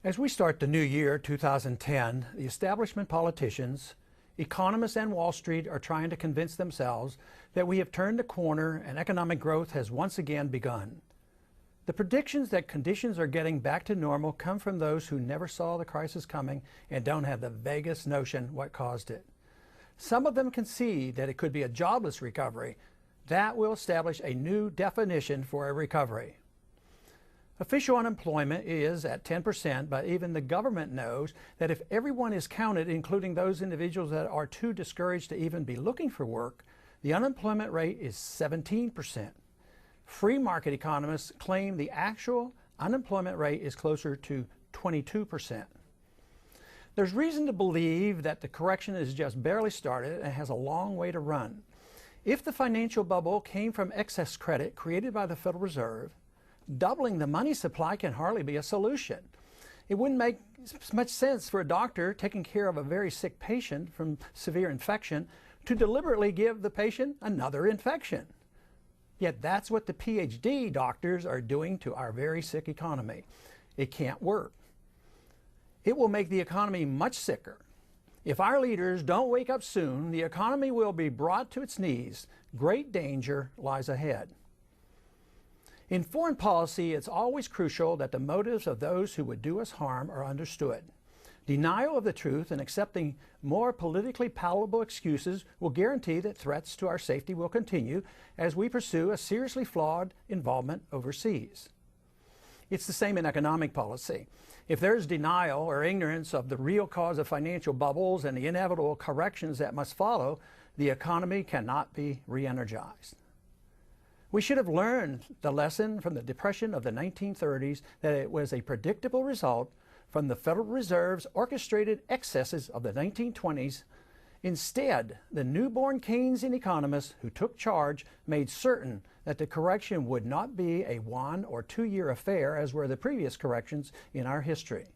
As we start the new year, 2010, the establishment politicians, economists, and Wall Street are trying to convince themselves that we have turned the corner and economic growth has once again begun. The predictions that conditions are getting back to normal come from those who never saw the crisis coming and don't have the vaguest notion what caused it. Some of them concede that it could be a jobless recovery. That will establish a new definition for a recovery. Official unemployment is at 10%, but even the government knows that if everyone is counted, including those individuals that are too discouraged to even be looking for work, the unemployment rate is 17%. Free market economists claim the actual unemployment rate is closer to 22%. There's reason to believe that the correction has just barely started and has a long way to run. If the financial bubble came from excess credit created by the Federal Reserve, doubling the money supply can hardly be a solution. It wouldn't make much sense for a doctor taking care of a very sick patient from severe infection to deliberately give the patient another infection. Yet that's what the PhD doctors are doing to our very sick economy. It can't work. It will make the economy much sicker. If our leaders don't wake up soon, the economy will be brought to its knees. Great danger lies ahead. In foreign policy, it's always crucial that the motives of those who would do us harm are understood. Denial of the truth and accepting more politically palatable excuses will guarantee that threats to our safety will continue as we pursue a seriously flawed involvement overseas. It's the same in economic policy. If there's denial or ignorance of the real cause of financial bubbles and the inevitable corrections that must follow, the economy cannot be re-energized. We should have learned the lesson from the Depression of the 1930s that it was a predictable result from the Federal Reserve's orchestrated excesses of the 1920s. Instead, the newborn Keynesian economists who took charge made certain that the correction would not be a 1 or 2 year affair as were the previous corrections in our history.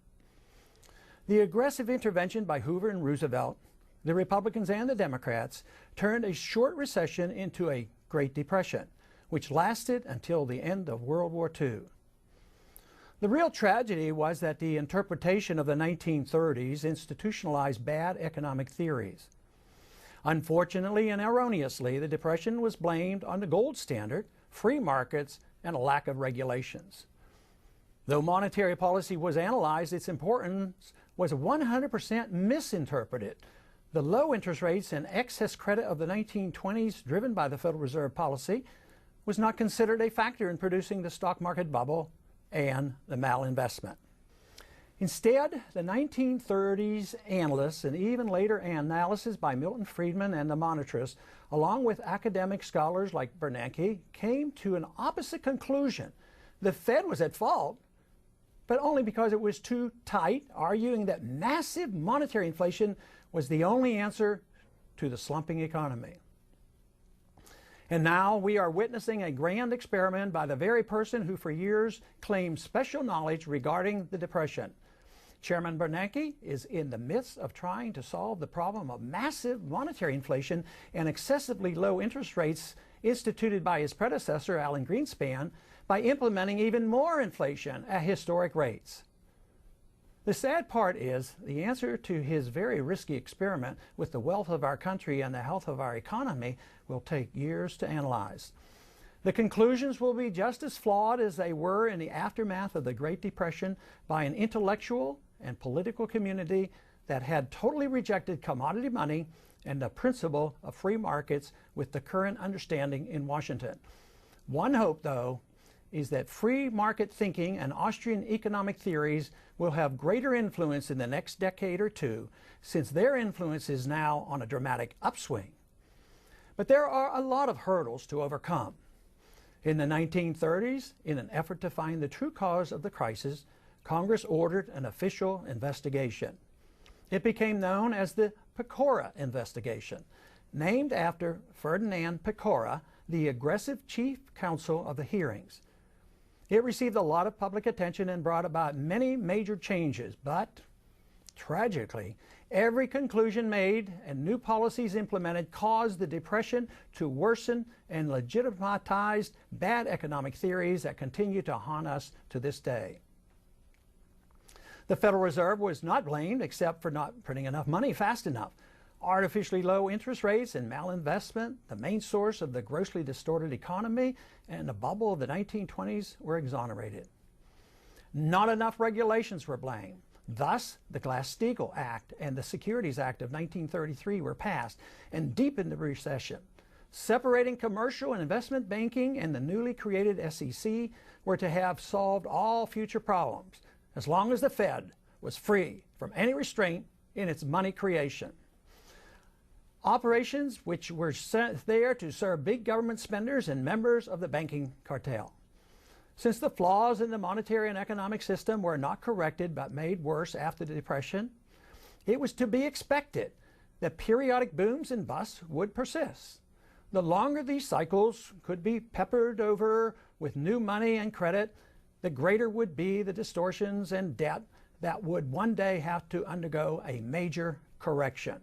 The aggressive intervention by Hoover and Roosevelt, the Republicans and the Democrats, turned a short recession into a Great Depression, which lasted until the end of World War II. The real tragedy was that the interpretation of the 1930s institutionalized bad economic theories. Unfortunately and erroneously, the Depression was blamed on the gold standard, free markets, and a lack of regulations. Though monetary policy was analyzed, its importance was 100% misinterpreted. The low interest rates and excess credit of the 1920s, driven by the Federal Reserve policy, was not considered a factor in producing the stock market bubble and the malinvestment. Instead, the 1930s analysts and even later analysis by Milton Friedman and the monetarists, along with academic scholars like Bernanke, came to an opposite conclusion. The Fed was at fault, but only because it was too tight, arguing that massive monetary inflation was the only answer to the slumping economy. And now we are witnessing a grand experiment by the very person who for years claimed special knowledge regarding the Depression. Chairman Bernanke is in the midst of trying to solve the problem of massive monetary inflation and excessively low interest rates instituted by his predecessor, Alan Greenspan, by implementing even more inflation at historic rates. The sad part is the answer to his very risky experiment with the wealth of our country and the health of our economy will take years to analyze. The conclusions will be just as flawed as they were in the aftermath of the Great Depression by an intellectual and political community that had totally rejected commodity money and the principle of free markets with the current understanding in Washington. One hope, though, is that free market thinking and Austrian economic theories will have greater influence in the next decade or two, since their influence is now on a dramatic upswing. But there are a lot of hurdles to overcome. In the 1930s, in an effort to find the true cause of the crisis, Congress ordered an official investigation. It became known as the Pecora investigation, named after Ferdinand Pecora, the aggressive chief counsel of the hearings. It received a lot of public attention and brought about many major changes, but tragically, every conclusion made and new policies implemented caused the Depression to worsen and legitimatized bad economic theories that continue to haunt us to this day. The Federal Reserve was not blamed except for not printing enough money fast enough. Artificially low interest rates and malinvestment, the main source of the grossly distorted economy and the bubble of the 1920s, were exonerated. Not enough regulations were blamed. Thus, the Glass-Steagall Act and the Securities Act of 1933 were passed and deepened the recession. Separating commercial and investment banking and the newly created SEC were to have solved all future problems, as long as the Fed was free from any restraint in its money creation. Operations which were sent there to serve big government spenders and members of the banking cartel. Since the flaws in the monetary and economic system were not corrected but made worse after the Depression, it was to be expected that periodic booms and busts would persist. The longer these cycles could be peppered over with new money and credit, the greater would be the distortions and debt that would one day have to undergo a major correction.